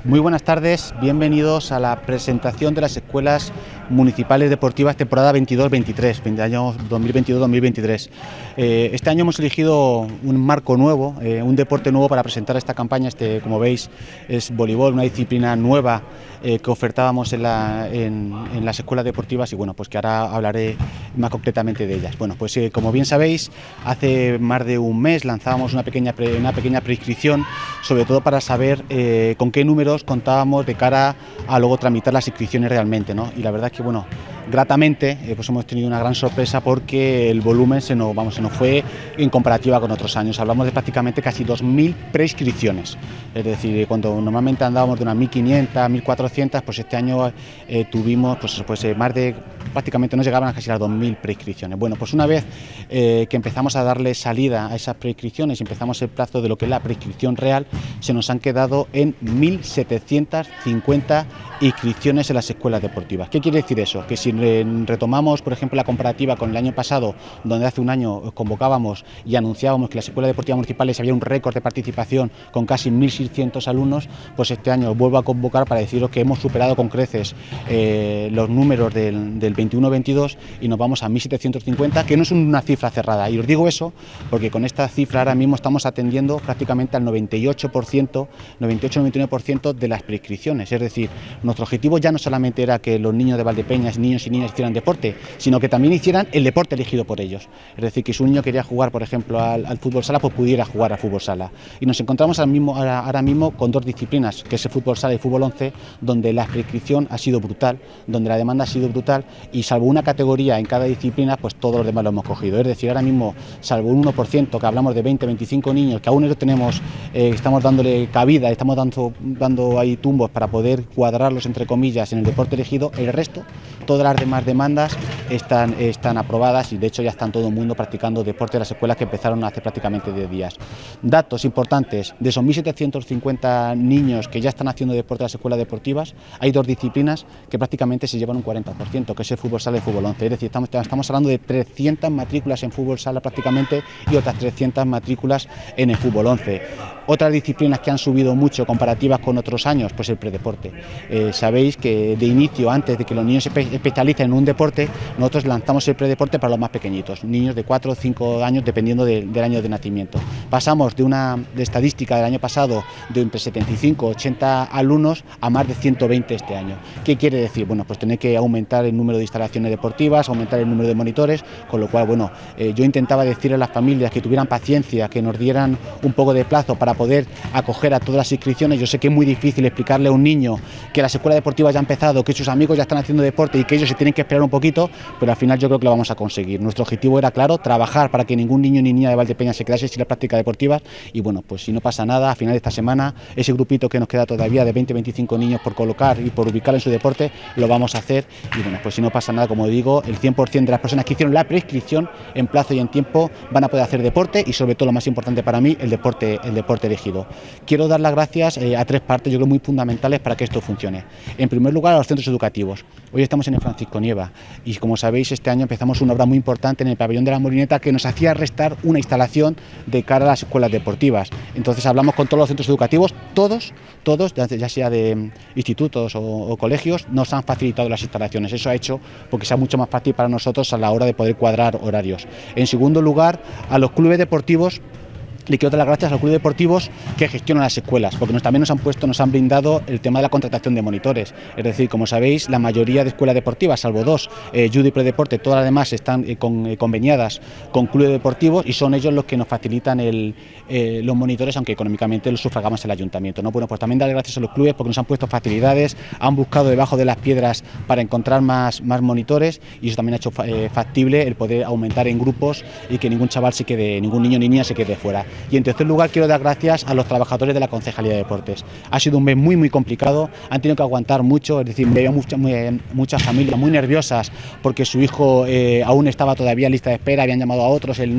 Muy buenas tardes, bienvenidos a la presentación de las escuelas municipales deportivas temporada 22-23, año 2022-2023. Este año hemos elegido un marco nuevo, un deporte nuevo para presentar esta campaña. Como veis, es voleibol, una disciplina nueva que ofertábamos en las escuelas deportivas y bueno, pues que ahora hablaré más concretamente de ellas. Bueno, pues como bien sabéis, hace más de un mes lanzábamos una pequeña preinscripción, sobre todo para saber con qué números contábamos de cara a luego tramitar las inscripciones realmente, ¿no? Y la verdad es que, bueno, gratamente pues hemos tenido una gran sorpresa porque el volumen se nos fue en comparativa con otros años. Hablamos de prácticamente casi 2.000 preinscripciones, es decir, cuando normalmente andábamos de unas 1.500, 1.400, pues este año tuvimos más de, prácticamente no llegaban a casi las 2.000 preinscripciones. Bueno, pues una vez que empezamos a darle salida a esas preinscripciones y empezamos el plazo de lo que es la preinscripción real, se nos han quedado en 1.750 inscripciones en las escuelas deportivas. ¿Qué quiere decir eso? Que si retomamos, por ejemplo, la comparativa con el año pasado, donde hace un año convocábamos y anunciábamos que las escuelas deportivas municipales había un récord de participación con casi 1.600 alumnos, pues este año vuelvo a convocar para deciros que hemos superado con creces los números del 21-22 y nos vamos a 1.750, que no es una cifra cerrada. Y os digo eso porque con esta cifra ahora mismo estamos atendiendo prácticamente al 98-99% de las preinscripciones. Es decir, nuestro objetivo ya no solamente era que los niños de Valdepeñas, niños y niñas hicieran deporte, sino que también hicieran el deporte elegido por ellos. Es decir, que si un niño quería jugar, por ejemplo, al fútbol sala, pues pudiera jugar al fútbol sala. Y nos encontramos ahora mismo con dos disciplinas, que es el fútbol sala y el fútbol 11, donde la prescripción ha sido brutal, donde la demanda ha sido brutal y salvo una categoría en cada disciplina, pues todos los demás lo hemos cogido. Es decir, ahora mismo, salvo un 1%, que hablamos de 20-25 niños, que aún no tenemos, estamos dándole cabida, estamos dando ahí tumbos para poder cuadrarlos, entre comillas, en el deporte elegido, el resto, todas las demás demandas están aprobadas y de hecho ya están todo el mundo practicando deporte en las escuelas que empezaron hace prácticamente 10 días. Datos importantes: de esos 1.750 niños que ya están haciendo deporte en las escuelas deportivas, hay dos disciplinas que prácticamente se llevan un 40%, que es el fútbol sala y el fútbol 11. Es decir, estamos hablando de 300 matrículas en fútbol sala prácticamente y otras 300 matrículas en el fútbol 11. Otras disciplinas que han subido mucho comparativas con otros años, pues el predeporte. Sabéis que de inicio, antes de que los niños se especialicen en un deporte, nosotros lanzamos el predeporte para los más pequeñitos, niños de 4 o 5 años dependiendo del año de nacimiento. Pasamos de estadística del año pasado de entre 75 o 80 alumnos a más de 120 este año. ¿Qué quiere decir? Bueno, pues tener que aumentar el número de instalaciones deportivas, aumentar el número de monitores, con lo cual, bueno, yo intentaba decirle a las familias que tuvieran paciencia, que nos dieran un poco de plazo para poder acoger a todas las inscripciones. Yo sé que es muy difícil explicarle a un niño que las escuelas deportivas ya han empezado, que sus amigos ya están haciendo deporte y que ellos se tienen que esperar un poquito, pero al final yo creo que lo vamos a conseguir. Nuestro objetivo era claro, trabajar para que ningún niño ni niña de Valdepeñas se quedase sin las prácticas deportivas y bueno, pues si no pasa nada, a final de esta semana, ese grupito que nos queda todavía de 20-25 niños por colocar y por ubicar en su deporte, lo vamos a hacer y bueno, pues si no pasa nada, como digo, el 100% de las personas que hicieron la preinscripción en plazo y en tiempo van a poder hacer deporte y sobre todo lo más importante para mí, el deporte elegido. Quiero dar las gracias a tres partes, yo creo muy fundamentales para que esto funcione. En primer lugar, a los centros educativos. Hoy estamos en el Francisco Nieva y como sabéis este año empezamos una obra muy importante en el pabellón de la Molineta que nos hacía restar una instalación de cara a las escuelas deportivas. Entonces hablamos con todos los centros educativos, todos, ya sea de institutos o colegios, nos han facilitado las instalaciones. Eso ha hecho porque sea mucho más fácil para nosotros a la hora de poder cuadrar horarios. En segundo lugar, a los clubes deportivos. Le quiero dar las gracias a los clubes deportivos que gestionan las escuelas, porque también nos han brindado el tema de la contratación de monitores. Es decir, como sabéis, la mayoría de escuelas deportivas, salvo dos, judo y predeporte, todas las demás están conveniadas con clubes deportivos y son ellos los que nos facilitan los monitores, aunque económicamente los sufragamos el ayuntamiento, ¿no? Bueno, pues también dar gracias a los clubes porque nos han puesto facilidades, han buscado debajo de las piedras para encontrar más monitores y eso también ha hecho factible el poder aumentar en grupos y que ningún niño ni niña se quede fuera. Y en tercer lugar quiero dar gracias a los trabajadores de la Concejalía de Deportes. Ha sido un mes muy complicado, han tenido que aguantar mucho, es decir, veía muchas familias muy nerviosas porque su hijo aún estaba todavía en lista de espera, habían llamado a otros, el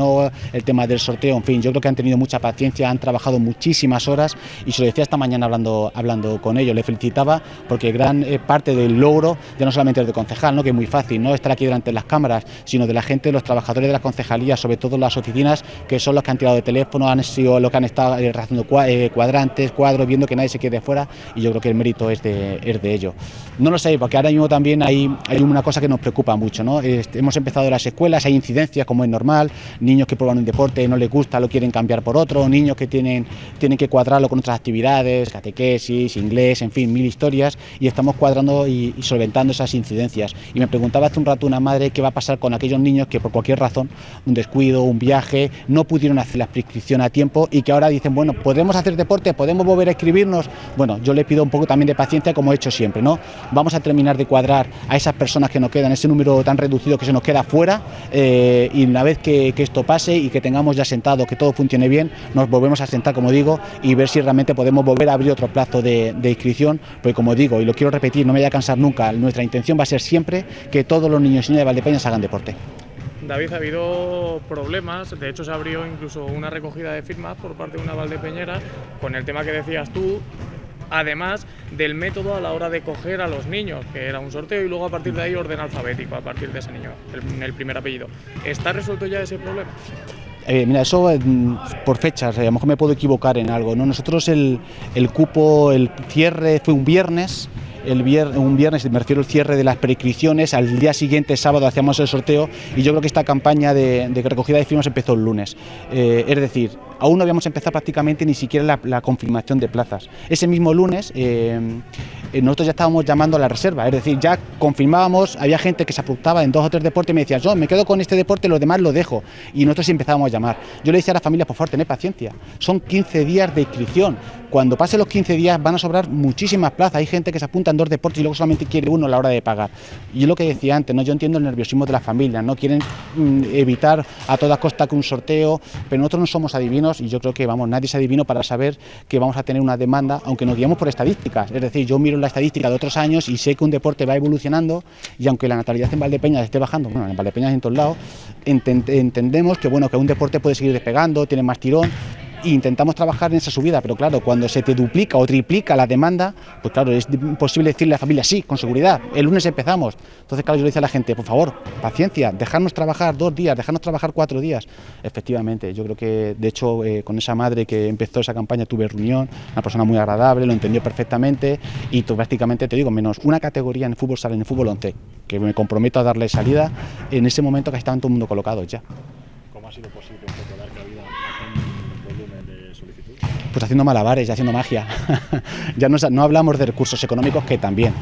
tema del sorteo, en fin, yo creo que han tenido mucha paciencia, han trabajado muchísimas horas y se lo decía esta mañana hablando con ellos, le felicitaba porque gran parte del logro ya no solamente es de concejal, ¿no? Que es muy fácil, no estar aquí delante de las cámaras, sino de la gente, los trabajadores de la concejalía, sobre todo las oficinas, que son los que han tirado de teléfono, no han sido lo que han estado haciendo cuadrantes, cuadros, viendo que nadie se quede fuera, y yo creo que el mérito es de ello. No lo sé, porque ahora mismo también hay una cosa que nos preocupa mucho, ¿no? Hemos empezado las escuelas, hay incidencias como es normal, niños que prueban un deporte, no les gusta, lo quieren cambiar por otro, niños que tienen que cuadrarlo con otras actividades, catequesis, inglés, en fin, mil historias, y estamos cuadrando y solventando esas incidencias. Y me preguntaba hace un rato una madre qué va a pasar con aquellos niños que por cualquier razón, un descuido, un viaje, no pudieron hacer la prescripción a tiempo y que ahora dicen, bueno, ¿podemos hacer deporte? ¿Podemos volver a escribirnos? Bueno, yo le pido un poco también de paciencia, como he hecho siempre, ¿no? Vamos a terminar de cuadrar a esas personas que nos quedan, ese número tan reducido que se nos queda fuera, y una vez que esto pase y que tengamos ya sentado, que todo funcione bien, nos volvemos a sentar, como digo, y ver si realmente podemos volver a abrir otro plazo de inscripción, porque como digo, y lo quiero repetir, no me voy a cansar nunca, nuestra intención va a ser siempre que todos los niños y niñas de Valdepeñas hagan deporte. David, ha habido problemas, de hecho se abrió incluso una recogida de firmas por parte de una valdepeñera con el tema que decías tú, además del método a la hora de coger a los niños, que era un sorteo y luego a partir de ahí orden alfabético, a partir de ese niño, el primer apellido. ¿Está resuelto ya ese problema? Mira, eso por fechas, a lo mejor me puedo equivocar en algo, ¿no? Nosotros el cupo, el cierre fue un viernes, un viernes, me refiero al cierre de las prescripciones, al día siguiente, sábado, hacíamos el sorteo, y yo creo que esta campaña de recogida de firmas empezó el lunes. Es decir, aún no habíamos empezado prácticamente ni siquiera la confirmación de plazas. Ese mismo lunes nosotros ya estábamos llamando a la reserva, es decir, ya confirmábamos, había gente que se apuntaba en 2 o 3 deportes y me decía, yo me quedo con este deporte, los demás lo dejo, y nosotros empezábamos a llamar. Yo le decía a la familia, por favor, tened paciencia, son 15 días de inscripción, cuando pasen los 15 días van a sobrar muchísimas plazas, hay gente que se apunta en 2 deportes y luego solamente quiere uno a la hora de pagar. Y yo lo que decía antes, ¿no? Yo entiendo el nerviosismo de las familias, no quieren evitar a toda costa que un sorteo, pero nosotros no somos adivinos y yo creo que nadie es adivino para saber que vamos a tener una demanda, aunque nos guiamos por estadísticas, es decir, yo miro la estadística de otros años y sé que un deporte va evolucionando y aunque la natalidad en Valdepeñas esté bajando, bueno, en Valdepeñas en todos lados, entendemos que que un deporte puede seguir despegando, tiene más tirón, e intentamos trabajar en esa subida, pero claro, cuando se te duplica o triplica la demanda, pues claro, es imposible decirle a la familia, sí, con seguridad, el lunes empezamos. Entonces, claro, yo le decía a la gente, por favor, paciencia, dejarnos trabajar 2 días, dejarnos trabajar 4 días. Efectivamente, yo creo que, de hecho, con esa madre que empezó esa campaña tuve reunión, una persona muy agradable, lo entendió perfectamente y prácticamente, te digo, menos una categoría en el fútbol sala, en el fútbol 11, que me comprometo a darle salida, en ese momento que estaban todo el mundo colocados ya. ¿Cómo ha sido posible un poco dar cabida a un volumen de solicitud? Pues haciendo malabares y haciendo magia. Ya no hablamos de recursos económicos, que también.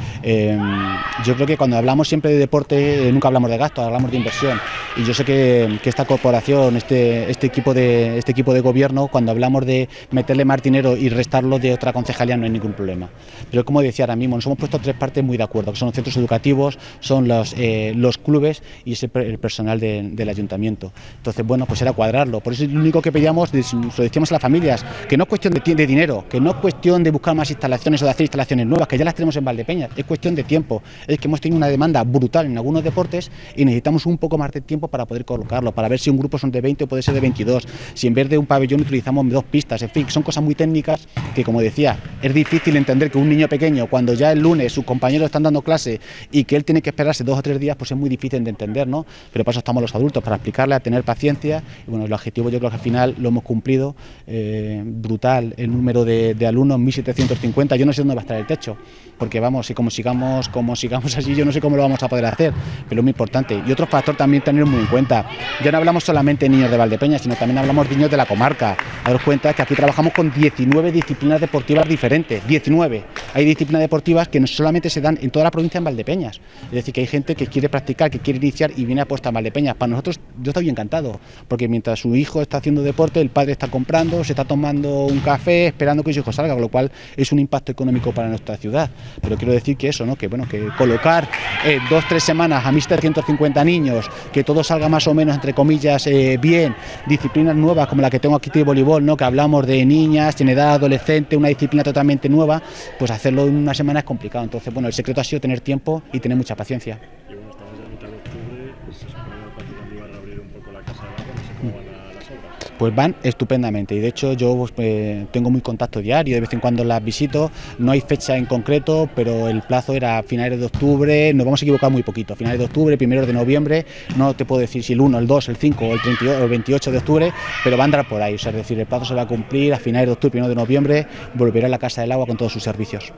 Yo creo que cuando hablamos siempre de deporte nunca hablamos de gasto, hablamos de inversión. Y yo sé que esta corporación, este equipo de gobierno, cuando hablamos de meterle más dinero y restarlo de otra concejalía no hay ningún problema. Pero como decía ahora mismo, nos hemos puesto 3 partes muy de acuerdo, que son los centros educativos, son los clubes y el personal del ayuntamiento. Entonces, bueno, pues era cuadrarlo. Por eso lo único que pedíamos, lo decíamos a las familias, que no es cuestión de dinero, que no es cuestión de buscar más instalaciones o de hacer instalaciones nuevas, que ya las tenemos en Valdepeñas, es cuestión de tiempo. Es que hemos tenido una demanda brutal en algunos deportes y necesitamos un poco más de tiempo para poder colocarlo, para ver si un grupo son de 20 o puede ser de 22, si en vez de un pabellón utilizamos 2 pistas, en fin, son cosas muy técnicas que, como decía, es difícil entender que un niño pequeño, cuando ya el lunes sus compañeros están dando clase y que él tiene que esperarse 2 o 3 días, pues es muy difícil de entender, ¿no? Pero para eso estamos los adultos, para explicarle, a tener paciencia, y bueno, el objetivo yo creo que al final lo hemos cumplido, brutal el número de alumnos, 1.750, yo no sé dónde va a estar el techo, porque vamos, y como sigamos así, yo no sé cómo lo vamos a poder hacer, pero es muy importante. Y otro factor también tener muy en cuenta, ya no hablamos solamente de niños de Valdepeñas, sino también hablamos de niños de la comarca. Daros cuenta que aquí trabajamos con 19 disciplinas deportivas diferentes, 19. Hay disciplinas deportivas que no solamente se dan en toda la provincia en Valdepeñas, es decir, que hay gente que quiere practicar, que quiere iniciar y viene a puesta en Valdepeñas. Para nosotros, yo estoy encantado, porque mientras su hijo está haciendo deporte, el padre está comprando, se está tomando un café, esperando que su hijo salga, con lo cual es un impacto económico para nuestra ciudad. Pero quiero decir que eso, ¿no? Que bueno, que colocar 2 o 3 semanas a 1.750 niños, que todo salga más o menos, entre comillas, bien, disciplinas nuevas como la que tengo aquí de voleibol, ¿no? Que hablamos de niñas en edad adolescente, una disciplina totalmente nueva, pues hacerlo en una semana es complicado. Entonces, bueno, el secreto ha sido tener tiempo y tener mucha paciencia. Y bueno, estamos ya a mitad de octubre, se supone que prácticamente iba a reabrir un poco la casa de agua, no sé cómo van las obras. Pues van estupendamente y de hecho yo tengo muy contacto diario, de vez en cuando las visito, no hay fecha en concreto, pero el plazo era a finales de octubre, nos vamos a equivocar muy poquito, a finales de octubre, 1 de noviembre, no te puedo decir si el 1, el 2, el 5 o el 38 o el 28 de octubre, pero va a andar por ahí, o sea, es decir, el plazo se va a cumplir a finales de octubre, 1 de noviembre, volverá a la Casa del Agua con todos sus servicios.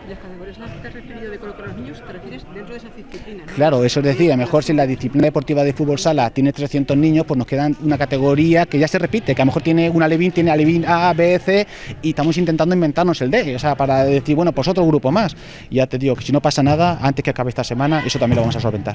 Las categorías a las que te has referido de colocar a los niños, te refieres dentro de esas disciplinas, ¿no? Claro, eso es decir, a lo mejor si la disciplina deportiva de fútbol sala tiene 300 niños, pues nos quedan una categoría que ya se repite, que a lo mejor tiene alevín A, B, C, y estamos intentando inventarnos el D, o sea, para decir, bueno, pues otro grupo más. Y ya te digo que si no pasa nada, antes que acabe esta semana, eso también lo vamos a solventar.